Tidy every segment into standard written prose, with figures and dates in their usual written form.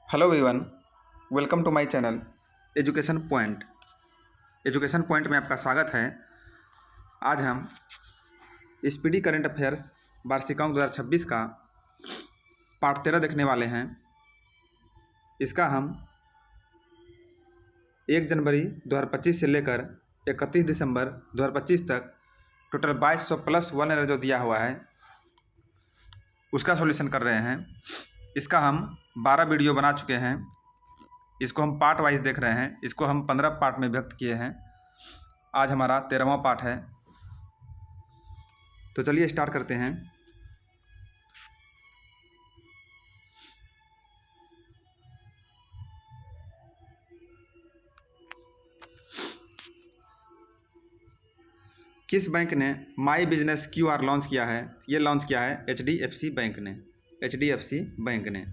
Hello everyone, welcome to my channel education point. Education point में आपका स्वागत है। आज हम स्पीडी करंट अफेयर्स वार्षिकांक 2026 का पार्ट 13 देखने वाले हैं। इसका हम 1 जनवरी 2025 से लेकर 31 दिसंबर 2025 तक टोटल 2200 प्लस 1 एरर जो दिया हुआ है उसका सॉल्यूशन कर रहे हैं। इसका हम 12 वीडियो बना चुके हैं। इसको हम पार्ट वाइज देख रहे हैं। इसको हम 15 पार्ट में व्यक्त किए हैं। आज हमारा 13वां पार्ट है। तो चलिए स्टार्ट करते हैं। किस बैंक ने माई बिजनेस क्यूआर लॉन्च किया है? ये लॉन्च किया है HDFC बैंक ने। HDFC बैंक ने।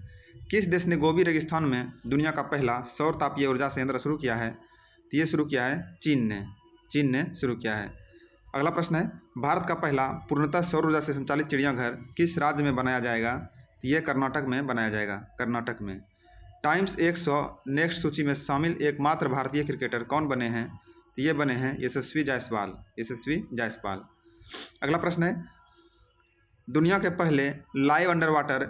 किस देश ने गोबी रेगिस्तान में दुनिया का पहला सौर तापीय ऊर्जा संयंत्र शुरू किया है? तो ये शुरू किया है चीन ने शुरू किया है। अगला प्रश्न है, भारत का पहला पूर्णतः सौर ऊर्जा से संचालित चिड़ियाघर किस राज्य में बनाया जाएगा? तो ये कर्नाटक में बनाया जाएगा, कर्नाटक में। टाइम्स 100 नेक्स्ट सूची में शामिल एकमात्र भारतीय क्रिकेटर कौन बने हैं? तो ये बने हैं यशस्वी जायसवाल। अगला प्रश्न है, दुनिया के पहले लाइव अंडर वाटर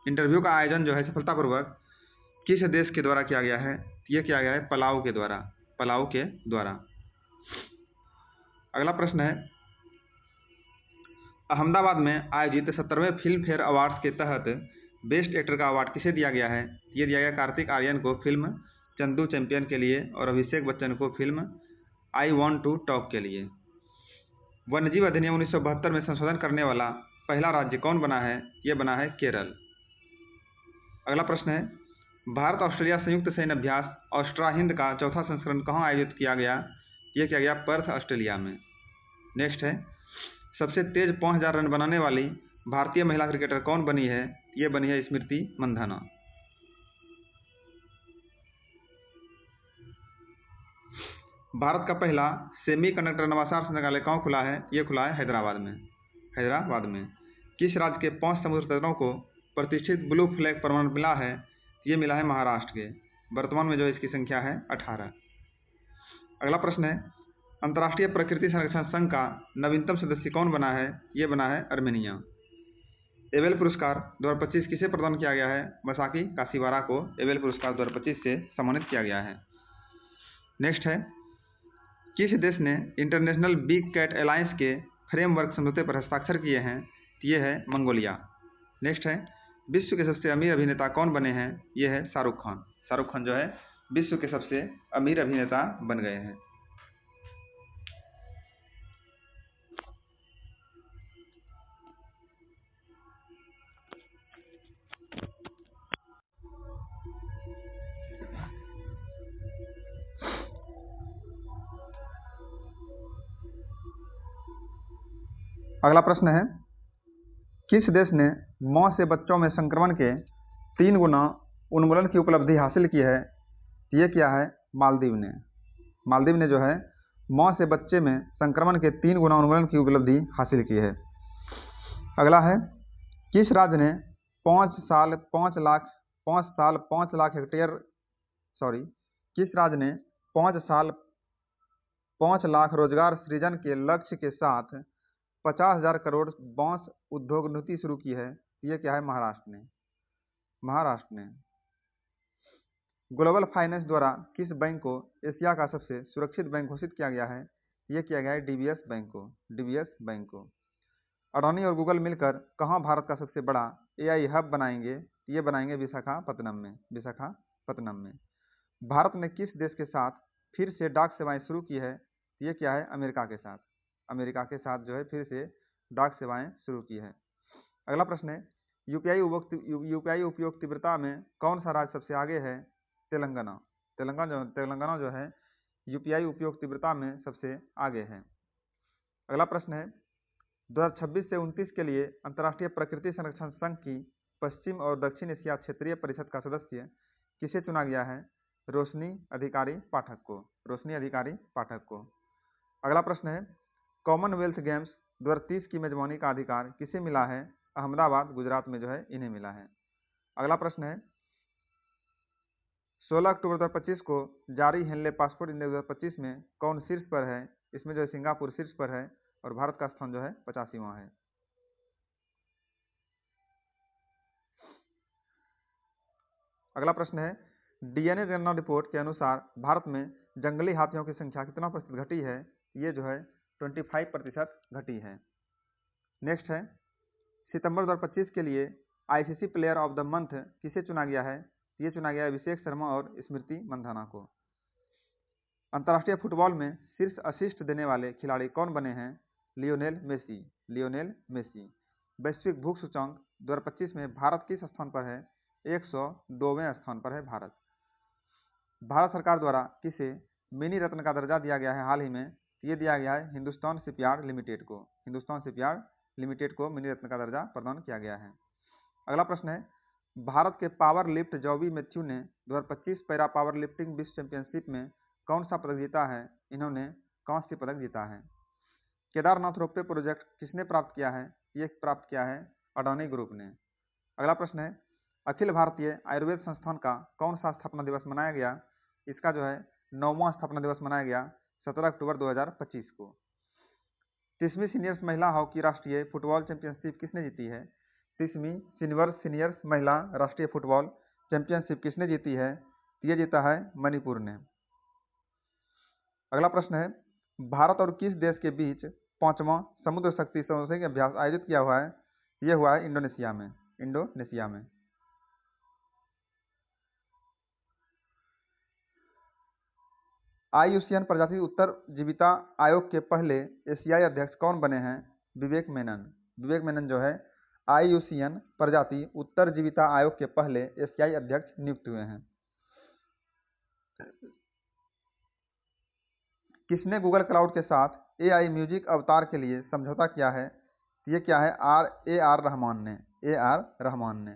इंटरव्यू का आयोजन जो है सफलतापूर्वक किस देश के द्वारा किया गया है? ये किया गया है पलाऊ के द्वारा। अगला प्रश्न है, अहमदाबाद में आयोजित 17वें फिल्म फेयर अवार्ड्स के तहत बेस्ट एक्टर का अवार्ड किसे दिया गया है? ये दिया गया कार्तिक आर्यन को फिल्म चंदू चैंपियन के लिए और अभिषेक बच्चन को film I want to talk के लिए। वन्यजीव अधिनियम 1972 में संशोधन करने वाला पहला राज्य कौन बना है? ये बना है केरल। अगला प्रश्न है, भारत ऑस्ट्रेलिया संयुक्त सैन्य अभ्यास ऑस्ट्रा हिंद का चौथा संस्करण कहाँ आयोजित किया गया? ये किया गया पर्थ, ऑस्ट्रेलिया में। नेक्स्ट है, सबसे तेज 5000 रन बनाने वाली भारतीय महिला क्रिकेटर कौन बनी है? ये बनी है स्मृति मंधाना। भारत का पहला सेमीकंडक्टर नवाचार संग्रहालय कहाँ खुला है? ये खुला है हैदराबाद में। किस राज्य के 5 समुद्र तटों को प्रतिष्ठित ब्लू फ्लैग प्रमाण मिला है? ये मिला है महाराष्ट्र के। वर्तमान में जो इसकी संख्या है 18। अगला प्रश्न है, अंतर्राष्ट्रीय प्रकृति संरक्षण संघ का नवीनतम सदस्य कौन बना है? ये बना है अर्मेनिया। एबेल पुरस्कार 2025 किसे प्रदान किया गया है? मसाकी काशीवारा को एबेल पुरस्कार 2025 से सम्मानित किया गया है। नेक्स्ट है, किस देश ने इंटरनेशनल बिग कैट अलायंस के फ्रेमवर्क समझौते पर हस्ताक्षर किए हैं? ये है मंगोलिया। नेक्स्ट है, विश्व के सबसे अमीर अभिनेता कौन बने हैं? ये है शाहरुख खान जो है विश्व के सबसे अमीर अभिनेता बन गए हैं। अगला प्रश्न है, किस देश ने मौत से बच्चों में संक्रमण के 3 गुना उन्मूलन की उपलब्धि हासिल की है? ये क्या है? मालदीव ने जो है मौत से बच्चे में संक्रमण के 3 गुना उन्मूलन की उपलब्धि हासिल की है। अगला है, किस राज्य ने 5 साल 5 लाख हेक्टेयर किस राज्य ने 5 साल 5 लाख रोजगार सृजन के लक्ष्य के साथ 50,000 करोड़ बांस उद्योग नीति शुरू की है? ये क्या है? महाराष्ट्र ने। ग्लोबल फाइनेंस द्वारा किस बैंक को एशिया का सबसे सुरक्षित बैंक घोषित किया गया है? ये किया गया है डीबीएस बैंक को। अडानी और गूगल मिलकर कहाँ भारत का सबसे बड़ा एआई हब बनाएंगे? ये बनाएंगे विशाखापत्तनम में। भारत ने किस देश के साथ फिर से डाक सेवाएं शुरू की है? ये क्या है? अमेरिका के साथ जो है फिर से डाक सेवाएं शुरू की है। अगला प्रश्न है, यूपीआई उपयोग तीव्रता में कौन सा राज्य सबसे आगे है? तेलंगाना जो है यूपीआई उपयोग तीव्रता में सबसे आगे है। अगला प्रश्न है, 2026 से 29 के लिए अंतर्राष्ट्रीय प्रकृति संरक्षण संघ की पश्चिम और दक्षिण एशिया क्षेत्रीय परिषद का सदस्य किसे चुना गया है? रोशनी अधिकारी पाठक को। अगला प्रश्न है, कॉमनवेल्थ गेम्स 2030 की मेजबानी का अधिकार किसे मिला है? अहमदाबाद गुजरात में जो है इन्हें मिला है। अगला प्रश्न है 16 अक्टूबर 2025 को जारी हेनले पासपोर्ट इंडेक्स 2025 में कौन शीर्ष पर है? इसमें जो है सिंगापुर शीर्ष पर है और भारत का स्थान जो है 85वां है। अगला प्रश्न है डीएनए जनगणना रिपोर्ट के अनुसार भारत में जंगली हाथियों की संख्या कितना प्रतिशत घटी है? ये जो है 25% घटी है। नेक्स्ट है सितंबर 2025 के लिए ICC player of the month किसे चुना गया है? ये चुना गया है अभिषेक शर्मा और स्मृति मंधाना को। अंतर्राष्ट्रीय फुटबॉल में शीर्ष असिस्ट देने वाले खिलाड़ी कौन बने हैं? Lionel Messi. Lionel Messi. वैश्विक भूख सूचकांक 2025 में भारत किस स्थान पर है? 102वें स्थान पर है भारत। भारत सरकार द्वारा किसे मिनी रत्न का दर्जा दिया गया है हाल ही में? ये दिया गया है हिंदुस्तान शिपयार्ड लिमिटेड को। हिंदुस्तान शिपयार्ड लिमिटेड को मिनी रत्न का दर्जा प्रदान किया गया है। अगला प्रश्न है भारत के पावर लिफ्ट जॉबी मैथ्यू ने 2025 पैरा पावर लिफ्टिंग विश्व चैंपियनशिप में कौन सा पदक जीता है? इन्होंने कांस्य पदक जीता है। केदारनाथ रोपवे प्रोजेक्ट किसने प्राप्त किया है? ये प्राप्त किया है अडानी ग्रुप ने। अगला प्रश्न है अखिल भारतीय आयुर्वेद संस्थान का कौन सा स्थापना दिवस मनाया गया? इसका जो है 9वां स्थापना दिवस मनाया गया 17 अक्टूबर 2025 को। 30वीं सीनियर्स महिला हॉकी राष्ट्रीय फुटबॉल चैंपियनशिप किसने जीती है? 30वीं सीनियर्स महिला राष्ट्रीय फुटबॉल चैंपियनशिप किसने जीती है? ये जीता है मणिपुर ने। अगला प्रश्न है भारत और किस देश के बीच 5वां समुद्र शक्ति समझौते का अभ्यास आयोजित किया हुआ है? ये हुआ है इंडोनेशिया में। इंडोनेशिया में। आईयूसीएन प्रजाति उत्तर जीविता आयोग के पहले एशियाई अध्यक्ष कौन बने हैं? विवेक मेनन। विवेक मेनन जो है आईयूसीएन प्रजाति उत्तर जीविता आयोग के पहले एशियाई अध्यक्ष नियुक्त हुए हैं। किसने गूगल क्लाउड के साथ एआई म्यूजिक अवतार के लिए समझौता किया है? ये क्या है? आर रहमान ने। रहमान ने।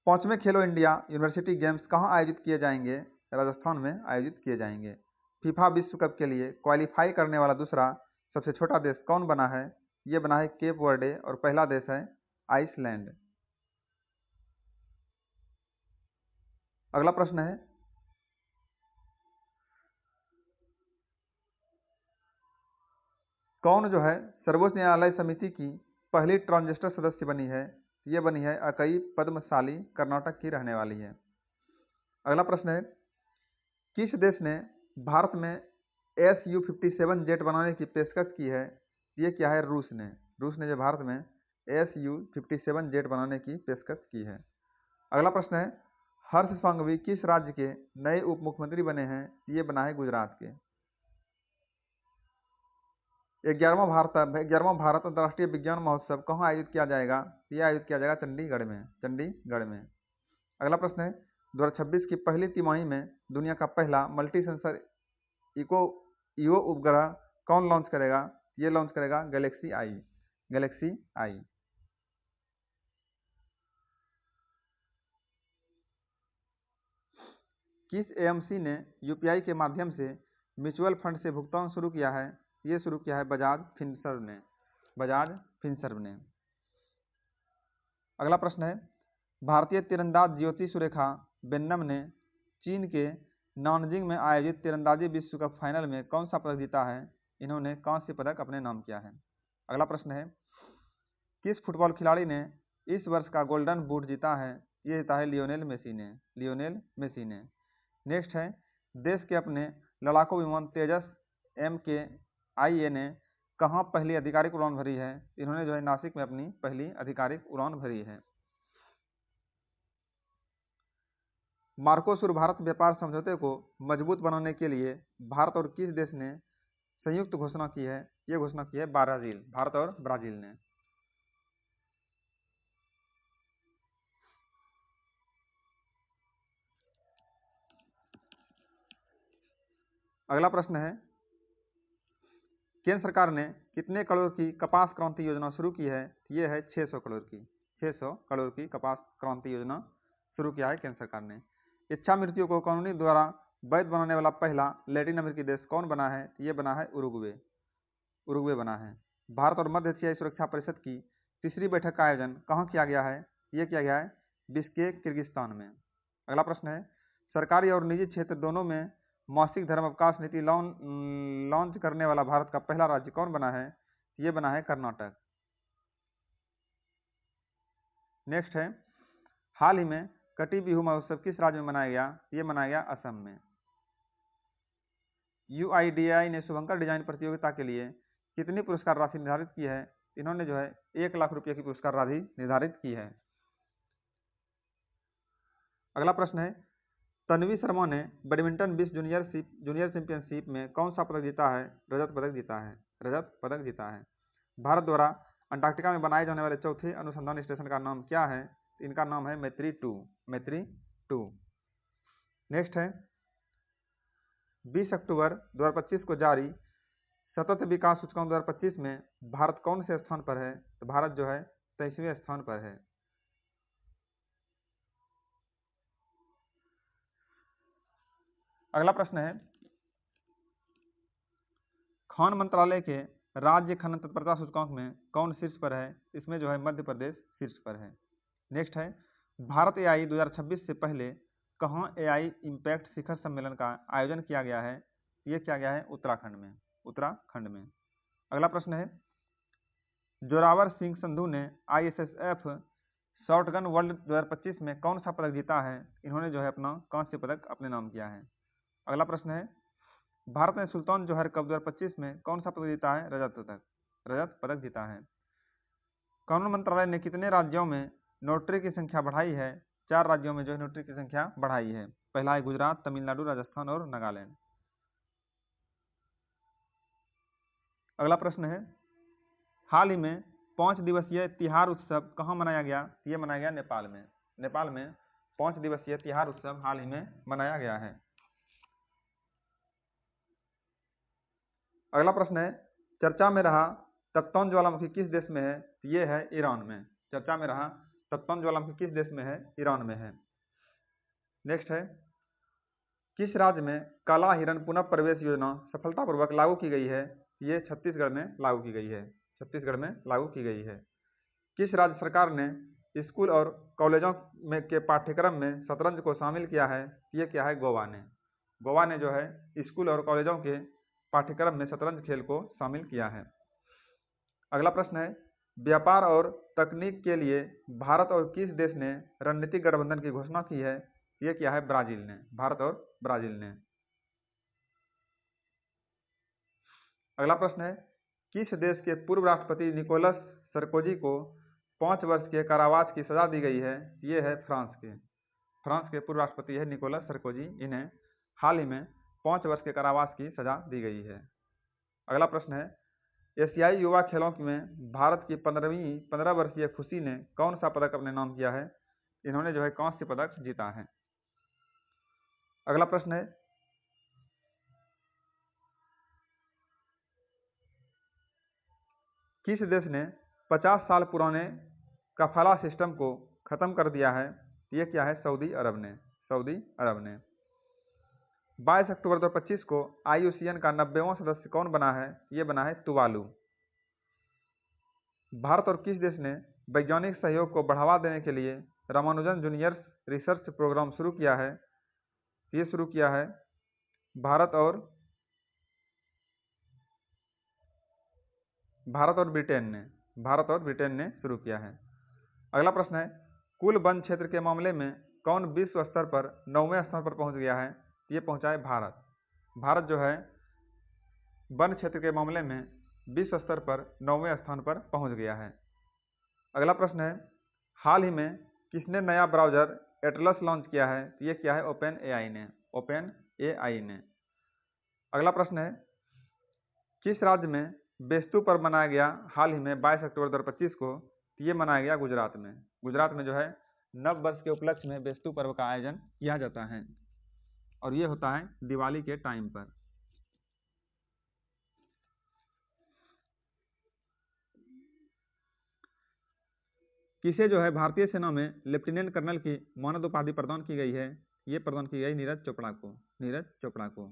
5वें खेलो इंडिया यूनिवर्सिटी गेम्स कहाँ आयोजित किए जाएंगे? राजस्थान में आयोजित किए जाएंगे। फीफा विश्व कप के लिए क्वालिफाई करने वाला दूसरा सबसे छोटा देश कौन बना है? ये बना है केप वर्डे और पहला देश है आइसलैंड। अगला प्रश्न है कौन जो है सर्वोच्च न्यायालय समिति की पहली ट्रांसजेंडर सदस्य बनी है? ये बनी है अकई पद्मशाली, कर्नाटक की रहने वाली है। अगला प्रश्न है किस देश ने भारत में Su-57 जेट बनाने की पेशकश की है? ये क्या है? रूस ने। रूस ने जो भारत में Su-57 जेट बनाने की पेशकश की है। अगला प्रश्न है हर्ष संघवी किस राज्य के नए उप मुख्यमंत्री बने हैं? ये बना है गुजरात के। 11वां भारत अंतर्राष्ट्रीय विज्ञान महोत्सव कहाँ आयोजित किया जाएगा? ये आयोजित किया जाएगा चंडीगढ़ में। चंडीगढ़ में। अगला प्रश्न है 2026 की पहली तिमाही में दुनिया का पहला मल्टी सेंसर ईओ उपग्रह कौन लॉन्च करेगा? ये लॉन्च करेगा गैलेक्सी आई। गैलेक्सी आई। किस एएमसी ने यूपीआई के माध्यम से म्यूचुअल फंड से भुगतान शुरू किया है? ये शुरू किया है बजाज फिनसर्व ने। बजाज फिनसर्व ने। अगला प्रश्न है भारतीय तीरंदाज ज्योति सुरेखा वेन्नम ने चीन के नानजिंग में आयोजित तीरंदाजी विश्व कप फाइनल में कौन सा पदक जीता है? इन्होंने कांस्य पदक अपने नाम किया है। अगला प्रश्न है किस फुटबॉल खिलाड़ी ने इस वर्ष का गोल्डन बूट जीता है? ये जीता है लियोनेल मेसी ने। लियोनेल मेसी ने। नेक्स्ट है देश के अपने लड़ाकू विमान तेजस MKIA ने कहाँ पहली आधिकारिक उड़ान भरी है? इन्होंने जो है नासिक में अपनी पहली आधिकारिक उड़ान भरी है। मार्कोसुर भारत व्यापार समझौते को मजबूत बनाने के लिए भारत और किस देश ने संयुक्त घोषणा की है? ये घोषणा की है ब्राजील। भारत और ब्राजील ने। अगला प्रश्न है केंद्र सरकार ने कितने करोड़ की कपास क्रांति योजना शुरू की है? ये है 600 करोड़ की। 600 करोड़ की कपास क्रांति योजना शुरू किया है केंद्र सरकार ने। इच्छा मृत्यु को कानूनी द्वारा वैध बनाने वाला पहला लैटिन अमेरिकी देश कौन बना है? ये बना है उरुग्वे। उरुग्वे बना है। भारत और मध्य एशियाई सुरक्षा परिषद की तीसरी बैठक का आयोजन कहाँ किया गया है? ये किया गया है बिश्केक, किर्गिस्तान में। अगला प्रश्न है, सरकारी और निजी क्षेत्र दोनों में मासिक धर्म अवकाश नीति लॉन्च करने वाला भारत का पहला राज्य कौन बना है? ये बना है कर्नाटक। नेक्स्ट है, हाल ही में कटी बिहू महोत्सव किस राज्य में मनाया गया? ये मनाया गया असम में। UIDAI ने शुभंकर डिजाइन प्रतियोगिता के लिए कितनी पुरस्कार राशि निर्धारित की है? इन्होंने जो है 1 लाख रुपये की पुरस्कार राशि निर्धारित की है। अगला प्रश्न है, तन्वी शर्मा ने बैडमिंटन विश्व जूनियर चैंपियनशिप में कौन सा पदक जीता है? रजत पदक जीता है। रजत पदक जीता है। भारत द्वारा अंटार्कटिका में बनाए जाने वाले चौथे अनुसंधान स्टेशन का नाम क्या है? इनका नाम है मैत्री-2। मैत्री-2। नेक्स्ट है, 20 अक्टूबर 2025 को जारी सतत विकास सूचकांक 2025 में भारत कौन से स्थान पर है? तो भारत जो है 23वें स्थान पर है। अगला प्रश्न है, खान मंत्रालय के राज्य खनन तत्परता सूचकांक में कौन शीर्ष पर है? इसमें जो है मध्य प्रदेश शीर्ष पर है। नेक्स्ट है, भारत AI 2026 से पहले कहाँ AI इम्पैक्ट शिखर सम्मेलन का आयोजन किया गया है? ये किया गया है उत्तराखंड में। उत्तराखंड में। अगला प्रश्न है, जोरावर सिंह संधू ने ISSF शॉटगन वर्ल्ड 2025 में कौन सा पदक जीता है? इन्होंने जो है अपना कांस्य पदक अपने नाम किया है। अगला प्रश्न है, भारत ने सुल्तान जोहर कप 2025 में कौन सा पदक जीता है? रजत पदक जीता है। कानून मंत्रालय ने कितने राज्यों में नोटरी की संख्या बढ़ाई है? 4 राज्यों में जो है नोटरी की संख्या बढ़ाई है। पहला है गुजरात, तमिलनाडु, राजस्थान और नागालैंड। अगला प्रश्न है, हाल ही में 5 दिवसीय तिहार उत्सव कहाँ मनाया गया? ये मनाया गया नेपाल में। नेपाल में 5 दिवसीय तिहार उत्सव हाल ही में मनाया गया है। अगला प्रश्न है, चर्चा में रहा तप्तौन ज्वालामुखी किस देश में है? ये है ईरान में। चर्चा में रहा तप्तौन ज्वालामुखी किस देश में है? ईरान में है। नेक्स्ट है, किस राज्य में काला हिरण पुनः प्रवेश योजना सफलतापूर्वक लागू की गई है? ये छत्तीसगढ़ में लागू की गई है। छत्तीसगढ़ में लागू की गई है। किस राज्य सरकार ने स्कूल और कॉलेजों में के पाठ्यक्रम में शतरंज को शामिल किया है? ये क्या है? गोवा ने। गोवा ने जो है स्कूल और कॉलेजों के पाठ्यक्रम में शतरंज खेल को शामिल किया है। अगला प्रश्न है, व्यापार और तकनीक के लिए भारत और किस देश ने रणनीतिक गठबंधन की घोषणा की है? ये क्या है? ब्राजील ने। भारत और ब्राजील ने। अगला प्रश्न है, किस देश के पूर्व राष्ट्रपति निकोलस सरकोजी को 5 वर्ष के कारावास की सजा दी गई है? ये है फ्रांस के। फ्रांस के पूर्व राष्ट्रपति है निकोलस सरकोजी। इन्हें हाल ही में 5 वर्ष के कारावास की सजा दी गई है। अगला प्रश्न है, एशियाई युवा खेलों में भारत की 15 वर्षीय खुशी ने कौन सा पदक अपने नाम किया है? इन्होंने जो है कांस्य पदक जीता है। अगला प्रश्न है, किस देश ने 50 साल पुराने कफाला सिस्टम को खत्म कर दिया है? ये क्या है? सऊदी अरब ने। सऊदी अरब ने। 22 अक्टूबर 2025 को IUCN का 90वां सदस्य कौन बना है? ये बना है तुवालू। भारत और किस देश ने वैज्ञानिक सहयोग को बढ़ावा देने के लिए रामानुजन जूनियर्स रिसर्च प्रोग्राम शुरू किया है? ये शुरू किया है भारत और ब्रिटेन ने। भारत और ब्रिटेन ने शुरू किया है। अगला प्रश्न है, कुल वन क्षेत्र के मामले में कौन विश्व स्तर पर 9वें स्थान पर पहुंच गया है? ये पहुंचा है भारत। भारत जो है वन क्षेत्र के मामले में विश्व स्तर पर 9वें स्थान पर पहुंच गया है। अगला प्रश्न है, हाल ही में किसने नया ब्राउजर एटलस लॉन्च किया है? ये क्या है? OpenAI ने। OpenAI ने। अगला प्रश्न है, किस राज्य में बेस्तु पर्व मनाया गया हाल ही में 22 अक्टूबर 2025 को? ये मनाया गया गुजरात में। गुजरात में जो है नव वर्ष के उपलक्ष्य में बेस्तु पर्व का आयोजन किया जाता है और ये होता है दिवाली के टाइम पर। किसे जो है भारतीय सेना में लेफ्टिनेंट कर्नल की मानद उपाधि प्रदान की गई है? ये प्रदान की गई नीरज चोपड़ा को। नीरज चोपड़ा को।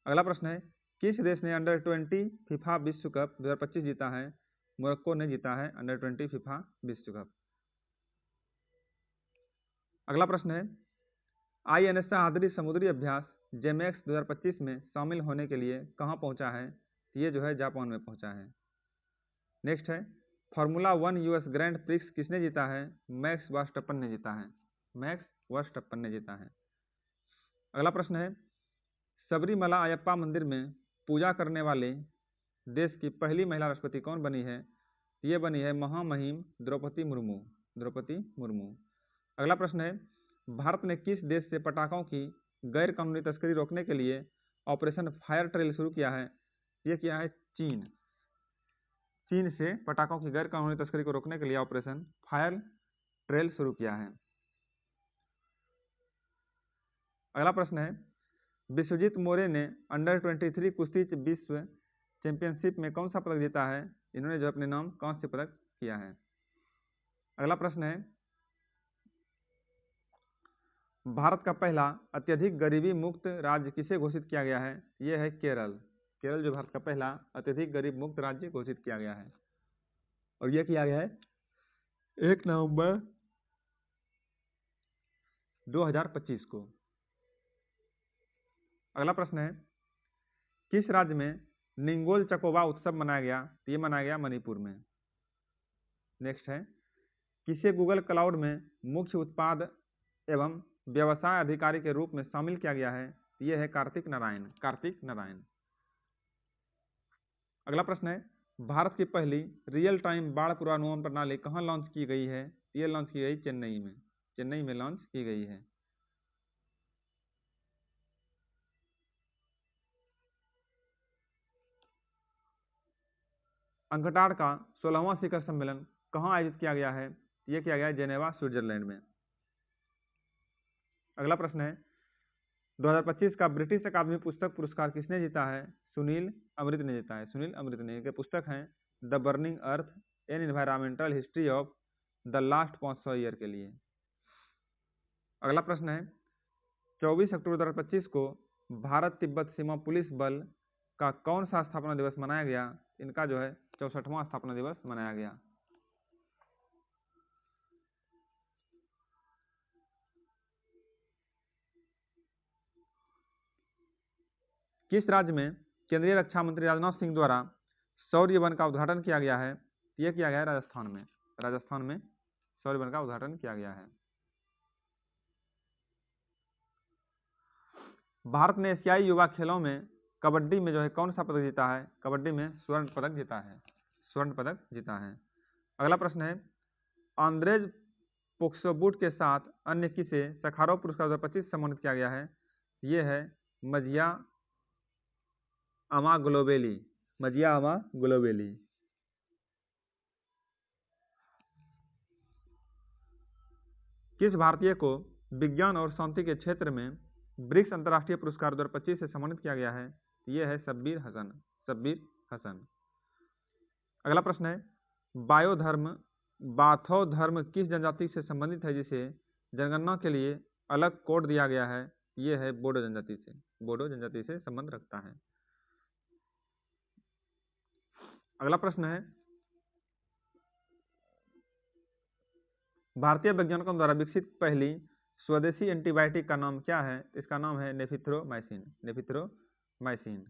अगला प्रश्न है, किस देश ने अंडर-20 फीफा विश्व कप 2025 जीता है? मोरक्को ने जीता है अंडर-20 फीफा विश्व कप। अगला प्रश्न है, INS सहाद्री समुद्री अभ्यास जेमेक्स 2025 में शामिल होने के लिए कहाँ पहुंचा है? ये जो है जापान में पहुंचा है। नेक्स्ट है, फार्मूला 1 US ग्रैंड प्रिक्स किसने जीता है? मैक्स वर्स्टप्पन ने जीता है। मैक्स वर्स्टप्पन ने जीता है। अगला प्रश्न है, सबरीमला अयप्पा मंदिर में पूजा करने वाले देश की पहली महिला राष्ट्रपति कौन बनी है? ये बनी है महामहिम द्रौपदी मुर्मू। द्रौपदी मुर्मू। अगला प्रश्न है, भारत ने किस देश से पटाखों की गैर कानूनी तस्करी रोकने के लिए ऑपरेशन फायर ट्रेल शुरू किया है? ये किया है चीन। चीन से पटाखों की गैर कानूनी तस्करी को रोकने के लिए ऑपरेशन फायर ट्रेल शुरू किया है। अगला प्रश्न है, विश्वजीत मोरे ने अंडर-23 कुश्ती विश्व चैंपियनशिप में कौन सा पदक जीता है? इन्होंने जो अपने नाम कांस्य पदक किया है। अगला प्रश्न है, भारत का पहला अत्यधिक गरीबी मुक्त राज्य किसे घोषित किया गया है? यह है केरल। केरल जो भारत का पहला अत्यधिक गरीब मुक्त राज्य घोषित किया गया है और यह किया गया है 1 नवंबर 2025 को। अगला प्रश्न है, किस राज्य में निंगोल चकोबा उत्सव मनाया गया? ये मनाया गया मणिपुर में। नेक्स्ट है, किसे गूगल क्लाउड में मुख्य उत्पाद एवं व्यवसाय अधिकारी के रूप में शामिल किया गया है? यह है कार्तिक नारायण। कार्तिक नारायण। अगला प्रश्न है, भारत की पहली रियल टाइम बाढ़ पूर्वानुमान प्रणाली कहाँ लॉन्च की गई है? यह लॉन्च की गई चेन्नई में। चेन्नई में लॉन्च की गई है। अंकटाड का 16वां शिखर सम्मेलन कहाँ आयोजित किया गया है? यह किया गया है जेनेवा स्विट्जरलैंड में। अगला प्रश्न है, 2025 का ब्रिटिश अकादमी पुस्तक पुरस्कार किसने जीता है? सुनील अमृत ने जीता है। सुनील अमृत ने। इनके पुस्तक हैं the burning earth N environmental history of the last 500 year के लिए। अगला प्रश्न है, 24 अक्टूबर 2025 को भारत तिब्बत सीमा पुलिस बल का कौन सा स्थापना दिवस मनाया गया? इनका जो है 64वां स्थापना दिवस मनाया गया। किस राज्य में केंद्रीय रक्षा मंत्री राजनाथ सिंह द्वारा शौर्य वन का उद्घाटन किया गया है? यह किया गया है राजस्थान में। राजस्थान में शौर्य वन का उद्घाटन किया गया है। भारत ने एशियाई युवा खेलों में कबड्डी में जो है कौन सा पदक जीता है? कबड्डी में स्वर्ण पदक जीता है। स्वर्ण पदक जीता है। अगला प्रश्न है, आंद्रेज पोक्सोबुट के साथ अन्य किसे सखारोव पुरस्कार 2025 सम्मानित किया गया है? यह है मजिया अमाग्लोवेली। मजिया अमाग्लोवेली। किस भारतीय को विज्ञान और शांति के क्षेत्र में ब्रिक्स अंतर्राष्ट्रीय पुरस्कार 2025 से सम्मानित किया गया है? यह है शब्बीर हसन। शब्बीर हसन। अगला प्रश्न है, बाथौ धर्म किस जनजाति से संबंधित है जिसे जनगणना के लिए अलग कोड दिया गया है? यह है बोडो जनजाति से। बोडो जनजाति से संबंध रखता है। अगला प्रश्न है, भारतीय वैज्ञानिकों द्वारा विकसित पहली स्वदेशी एंटीबायोटिक का नाम क्या है? इसका नाम है नेफिथ्रोमाइसिन। नेफिथ्रोमाइसिन।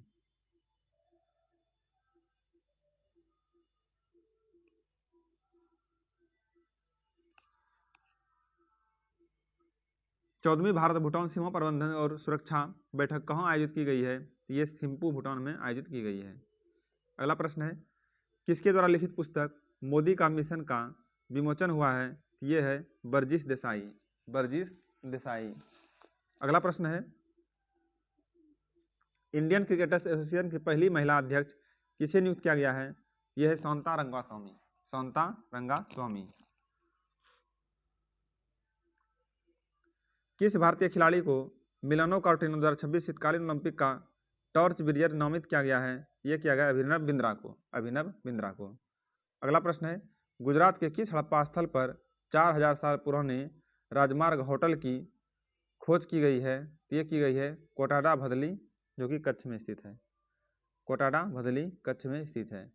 चौदहवीं भारत भूटान सीमा प्रबंधन और सुरक्षा बैठक कहाँ आयोजित की गई है? ये थिम्पू भूटान में आयोजित की गई है। अगला प्रश्न है, किसके द्वारा लिखित पुस्तक मोदी का मिशन का विमोचन हुआ है? ये है बर्जिश देसाई। बर्जिश देसाई। अगला प्रश्न है, इंडियन क्रिकेटर्स एसोसिएशन की पहली महिला अध्यक्ष किसे नियुक्त किया गया है? यह है शांता रंगास्वामी। शांता रंगास्वामी। किस भारतीय खिलाड़ी को मिलानो कॉर्टिना 2026 शीतकालीन ओलंपिक का टॉर्च बियरर नामित किया गया है? यह किया गया अभिनव बिंद्रा को। अभिनव बिंद्रा को। अगला प्रश्न है, गुजरात के किस हड़प्पा स्थल पर 4000 साल पुराने राजमार्ग होटल की खोज की गई है? यह की गई है कोटाडा भदली जो कि कच्छ में स्थित है। कोटाडा भदली कच्छ में स्थित है।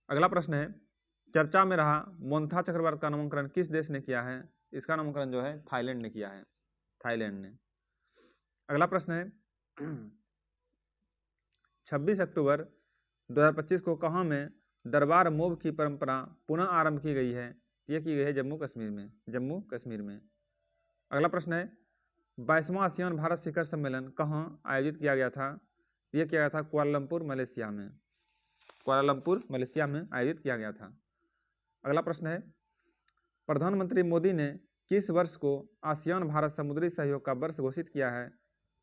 अगला प्रश्न है, चर्चा में रहा मोन्था चक्रवात का नामकरण किस देश ने किया है? इसका नामकरण जो है थाईलैंड ने किया है, थाईलैंड ने। अगला प्रश्न है 26 अक्टूबर 2025 को कहाँ में दरबार मूव की परंपरा पुनः आरंभ की गई है? ये की गई है जम्मू कश्मीर में, जम्मू कश्मीर में। अगला प्रश्न है 22वां आसियान भारत शिखर सम्मेलन कहाँ आयोजित किया गया था? ये किया गया था कुआलालंपुर मलेशिया में, कुआलालंपुर मलेशिया में आयोजित किया गया था। अगला प्रश्न है प्रधानमंत्री मोदी ने किस वर्ष को आसियान भारत समुद्री सहयोग का वर्ष घोषित किया है?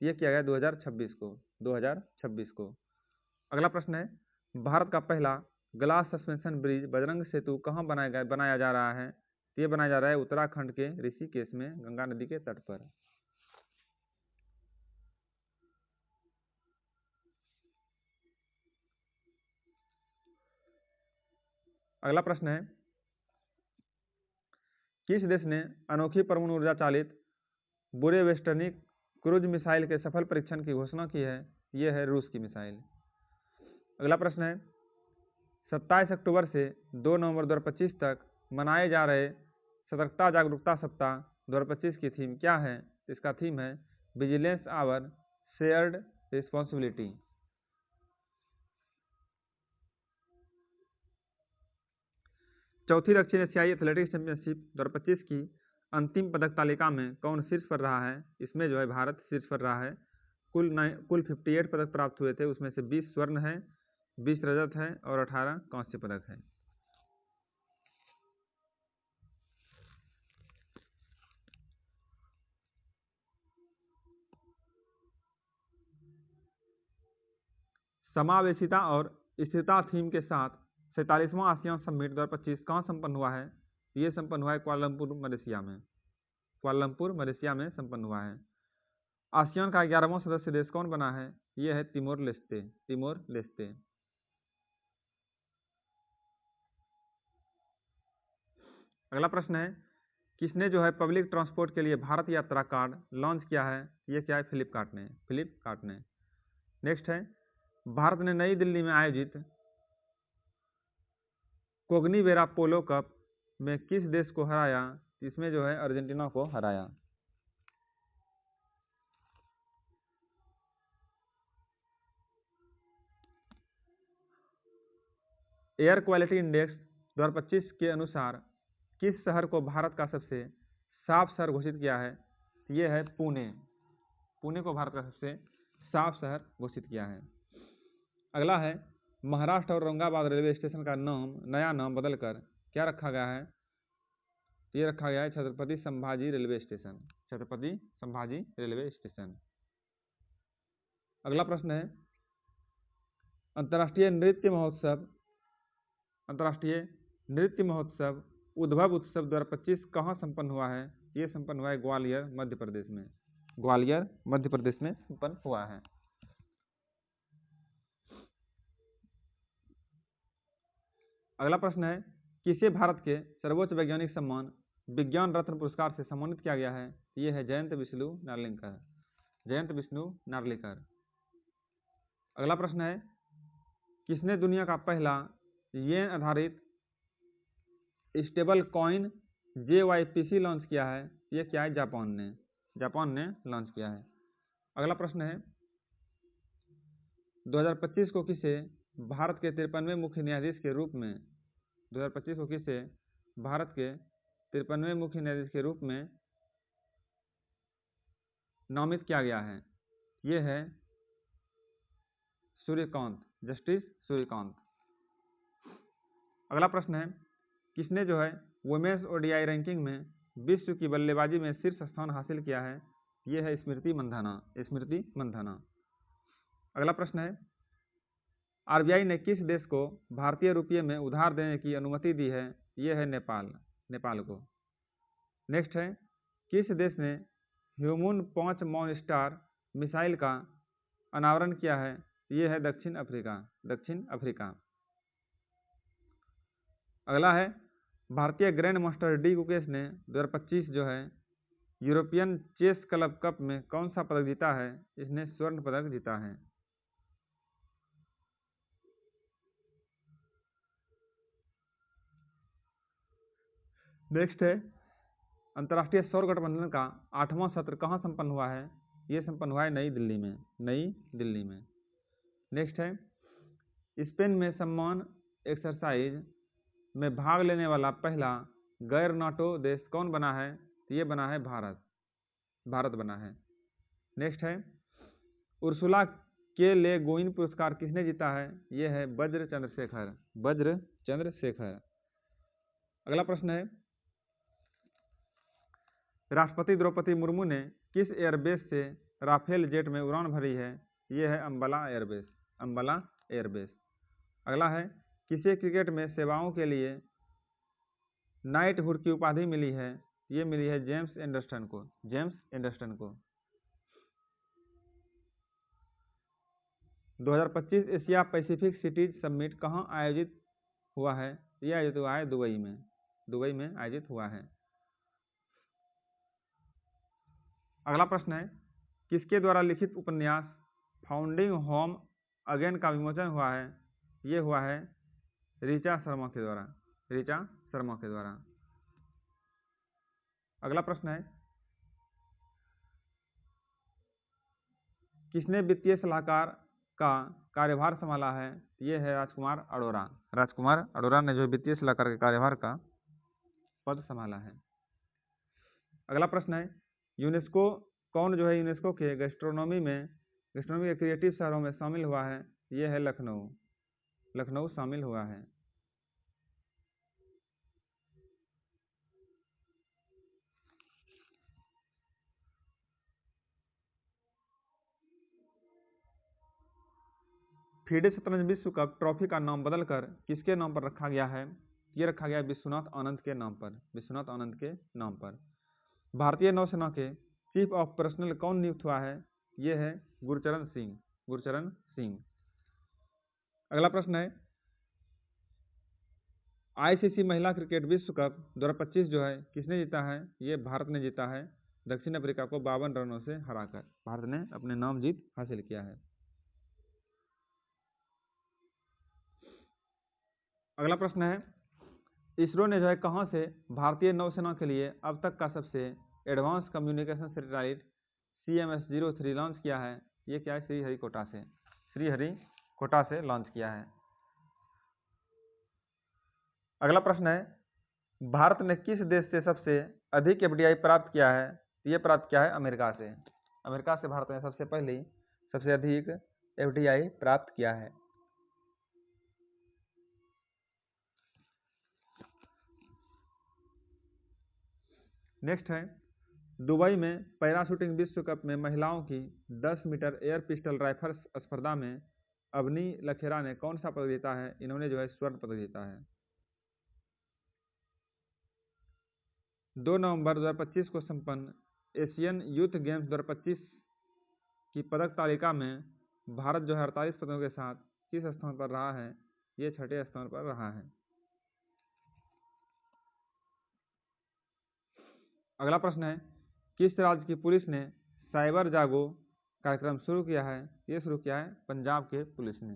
ये किया गया 2026 को, 2026 को। अगला प्रश्न है भारत का पहला ग्लास सस्पेंशन ब्रिज बजरंग सेतु कहाँ बनाया जा रहा है? ये बनाया जा रहा है उत्तराखंड के ऋषिकेश में, गंगा नदी के तट पर। अगला प्रश्न है किस देश ने अनोखी परमाणु ऊर्जा चालित बुरेवेस्टनिक क्रूज मिसाइल के सफल परीक्षण की घोषणा की है? यह है रूस की मिसाइल। अगला प्रश्न है 27 अक्टूबर से 2 नवंबर 2025 तक मनाए जा रहे सतर्कता जागरूकता सप्ताह 2025 की थीम क्या है? इसका थीम है विजिलेंस आवर शेयर्ड रिस्पॉन्सिबिलिटी। चौथी दक्षिण एशियाई एथलेटिक्स चैंपियनशिप 2025 की अंतिम पदक तालिका में कौन शीर्ष पर रहा है? इसमें जो है भारत शीर्ष पर रहा है। कुल 58 पदक प्राप्त हुए थे, उसमें से 20 स्वर्ण है, 20 रजत है और 18 कांस्य पदक है। समावेशिता और स्थिरता थीम के साथ 47वां आसियान समिट 2025 कहाँ संपन्न हुआ है? ये संपन्न हुआ है कुआलालंपुर मलेशिया में, कुआलालंपुर मलेशिया में संपन्न हुआ है। आसियान का 11वां सदस्य देश कौन बना है? ये है तिमोर लेस्ते, तिमोर लेस्ते। अगला प्रश्न है किसने जो है पब्लिक ट्रांसपोर्ट के लिए भारत यात्रा कार्ड लॉन्च किया है? ये क्या है? फ्लिपकार्ट ने, फ्लिपकार्ट ने। नेक्स्ट है भारत ने नई दिल्ली में आयोजित कोग्निवेरा पोलो कप में किस देश को हराया? इसमें जो है अर्जेंटीना को हराया। एयर क्वालिटी इंडेक्स 2025 के अनुसार किस शहर को भारत का सबसे साफ शहर घोषित किया है? यह है पुणे, पुणे को भारत का सबसे साफ शहर घोषित किया है। अगला है महाराष्ट्र और औरंगाबाद रेलवे स्टेशन का नया नाम बदलकर क्या रखा गया है? ये रखा गया है Chhatrapati Sambhaji railway station, Chhatrapati Sambhaji railway station. अगला प्रश्न है अंतर्राष्ट्रीय नृत्य महोत्सव उद्भव उत्सव 2025 कहाँ संपन्न हुआ है? ये संपन्न हुआ है ग्वालियर मध्य प्रदेश में, ग्वालियर मध्य प्रदेश में संपन्न हुआ है। अगला प्रश्न है किसे भारत के सर्वोच्च वैज्ञानिक सम्मान विज्ञान रत्न पुरस्कार से सम्मानित किया गया है? ये है जयंत विष्णु नार्लिकर, जयंत विष्णु नार्लिकर। अगला प्रश्न है किसने दुनिया का पहला येन आधारित स्टेबल कॉइन JYPC लॉन्च किया है? ये क्या है? जापान ने, जापान ने लॉन्च किया है। अगला प्रश्न है 2025 को किसे भारत के 53वें मुख्य न्यायाधीश के रूप में 2025 को किसे भारत के 53वें मुख्य न्यायाधीश के रूप में नामित किया गया है? ये है सूर्यकांत, जस्टिस सूर्यकांत। अगला प्रश्न है किसने जो है वुमेन्स ODI रैंकिंग में विश्व की बल्लेबाजी में शीर्ष स्थान हासिल किया है? ये है स्मृति मंधाना, स्मृति मंधाना। अगला प्रश्न है RBI ने किस देश को भारतीय रुपये में उधार देने की अनुमति दी है? ये है नेपाल, नेपाल को। नेक्स्ट है किस देश ने ह्यूमन 5 मॉनस्टार मिसाइल का अनावरण किया है? ये है दक्षिण अफ्रीका, दक्षिण अफ्रीका। अगला है भारतीय ग्रैंड मास्टर डी गुकेश ने 2025 जो है यूरोपियन चेस क्लब कप में कौन सा पदक जीता है? इसने स्वर्ण पदक जीता है। नेक्स्ट है, अंतर्राष्ट्रीय सौर गठबंधन का 8वां सत्र कहाँ संपन्न हुआ है? ये संपन्न हुआ है नई दिल्ली में, नई दिल्ली में। नेक्स्ट है, स्पेन में सम्मान एक्सरसाइज में भाग लेने वाला पहला गैर नाटो देश कौन बना है? ये बना है भारत, भारत बना है। नेक्स्ट है, उर्सुला के ले गुइन पुरस्कार किसने जीता है? ये है वज्र चंद्रशेखर, वज्र चंद्रशेखर। अगला प्रश्न है, राष्ट्रपति द्रौपदी मुर्मू ने किस एयरबेस से राफेल जेट में उड़ान भरी है? ये है अंबाला एयरबेस, अंबाला एयरबेस। अगला है, किसे क्रिकेट में सेवाओं के लिए नाइटहुड की उपाधि मिली है? ये मिली है जेम्स एंडरसन को, जेम्स एंडरसन को। 2025 एशिया पैसिफिक सिटीज समिट कहाँ आयोजित हुआ है? यह आयोजित हुआ है दुबई में, दुबई में आयोजित हुआ है। अगला प्रश्न है, किसके द्वारा लिखित उपन्यास फाउंडिंग होम अगेन का विमोचन हुआ है? ये हुआ है ऋचा शर्मा के द्वारा, ऋचा शर्मा के द्वारा। अगला प्रश्न है, किसने वित्तीय सलाहकार का कार्यभार संभाला है? ये है राजकुमार अरोड़ा, राजकुमार अरोड़ा ने जो वित्तीय सलाहकार के कार्यभार का पद संभाला है। अगला प्रश्न है, यूनेस्को कौन जो है यूनेस्को के गैस्ट्रोनॉमी के क्रिएटिव शहरों में शामिल हुआ है? ये है लखनऊ, लखनऊ शामिल हुआ है। फीडे शतरंज विश्व कप ट्रॉफी का नाम बदलकर किसके नाम पर रखा गया है? ये रखा गया विश्वनाथ आनंद के नाम पर, विश्वनाथ आनंद के नाम पर। भारतीय नौसेना के चीफ ऑफ पर्सनल कौन नियुक्त हुआ है? ये है गुरचरण सिंह, गुरचरण सिंह। अगला प्रश्न है, आईसीसी महिला क्रिकेट विश्व कप 2025 जो है किसने जीता है? ये भारत ने जीता है, दक्षिण अफ्रीका को 52 रनों से हराकर भारत ने अपने नाम जीत हासिल किया है। अगला प्रश्न है, इसरो ने जो है कहाँ से भारतीय नौसेना के लिए अब तक का सबसे advance communication satellite CMS-03 launch किया है? ये क्या है? श्रीहरिकोटा से, श्रीहरिकोटा से लॉन्च किया है। अगला प्रश्न है, भारत ने किस देश से सबसे अधिक FDI प्राप्त किया है? ये प्राप्त किया है अमेरिका से, अमेरिका से भारत ने सबसे अधिक FDI प्राप्त किया है। नेक्स्ट है, दुबई में पैराशूटिंग विश्व कप में महिलाओं की 10 मीटर एयर पिस्टल राइफल स्पर्धा में अवनी लखेरा ने कौन सा पदक जीता है? इन्होंने जो है स्वर्ण पदक जीता है। 2 नवंबर 2025 को संपन्न एशियन यूथ गेम्स 2025 की पदक तालिका में भारत जो है 48 पदकों के साथ किस स्थान पर रहा है? ये 6ठे स्थान पर रहा है। अगला प्रश्न है, किस राज्य की पुलिस ने साइबर जागो कार्यक्रम शुरू किया है? ये शुरू किया है पंजाब के पुलिस ने।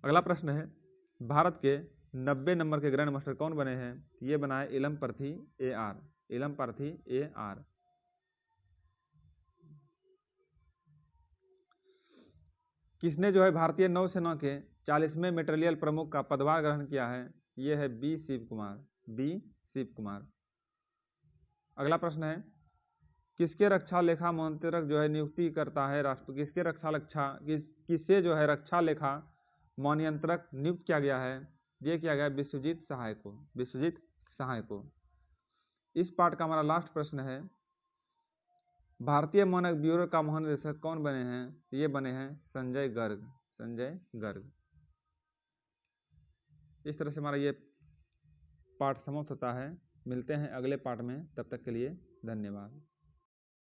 अगला प्रश्न है, भारत के 90 नंबर के ग्रैंड मास्टर कौन बने हैं? ये बना है इलमपर्थी AR, इलमपर्थी AR। किसने जो है भारतीय नौसेना के 40वें मेटेरियल प्रमुख का पदभार ग्रहण किया है? ये है बी शिव कुमार। अगला प्रश्न है, किसके रक्षा लेखा महानियंत्रक जो है नियुक्ति करता है राष्ट्र, किससे जो है रक्षा लेखा महानियंत्रक नियुक्त किया गया है? ये किया गया विश्वजीत सहाय को। इस पार्ट का हमारा लास्ट प्रश्न है, भारतीय मानक ब्यूरो का महानिदेशक कौन बने हैं? ये बने हैं संजय गर्ग। इस तरह से हमारा ये पार्ट समाप्त होता है। मिलते हैं अगले पार्ट में, तब तक के लिए धन्यवाद।